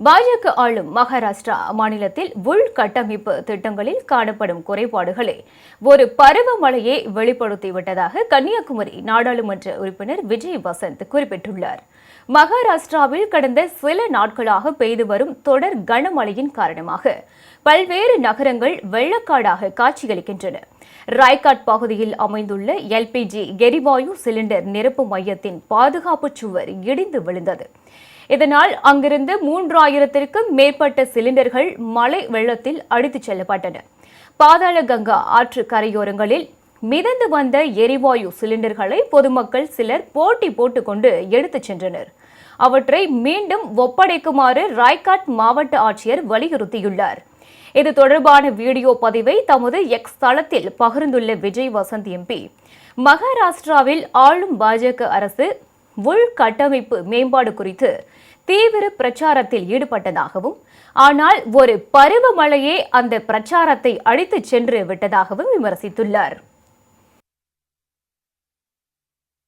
பாஜக ஆளும் மகாராஷ்டிரா மாநிலத்தில் உள்கட்டமைப்பு திட்டங்களில் காணப்படும் குறைபாடுகளை ஒரு பருவமழையை வெளிப்படுத்திவிட்டதாக கன்னியாகுமரி நாடாளுமன்ற உறுப்பினர் விஜய் வசந்த் குறிப்பிட்டுள்ளார். மகாராஷ்டிராவில் கடந்த சில நாட்களாக பெய்து வரும் தொடர் கனமழையின் காரணமாக பல்வேறு நகரங்கள் வெள்ளக்காடாக காட்சியளிக்கின்றன. ராய்காட் பகுதியில் அமைந்துள்ள எல்பிஜி எரிவாயு சிலிண்டர் நிரப்பு மையத்தின் பாதுகாப்பு சுவர் இடிந்து விழுந்தது. இதனால் அங்கிருந்து 3000க்கும் மேற்பட்ட சிலிண்டர்கள் மழை வெள்ளத்தில் அடித்துச் செல்லப்பட்டன. பாதாள கங்கா ஆற்று கரையோரங்களில் மிதந்து வந்த எரிவாயு சிலிண்டர்களை பொதுமக்கள் சிலர் போட்டி போட்டுக்கொண்டு எடுத்துச் சென்றனர். அவற்றை மீண்டும் ஒப்படைக்குமாறு ராய்காட் மாவட்ட ஆட்சியர் வலியுறுத்தியுள்ளார். இது தொடர்பான வீடியோ பதிவை தமது எக்ஸ் தளத்தில் பகிர்ந்துள்ள விஜய் வசந்த் எம்பி, மகாராஷ்டிராவில் ஆளும் பாஜக அரசு உள்கட்டமைப்பு மேம்பாடு குறித்து தீவிர பிரச்சாரத்தில் ஈடுபட்டதாகவும், ஆனால் ஒரு பருவமழையே அந்த பிரச்சாரத்தை அடித்துச் சென்று விட்டதாகவும் விமர்சித்துள்ளார்.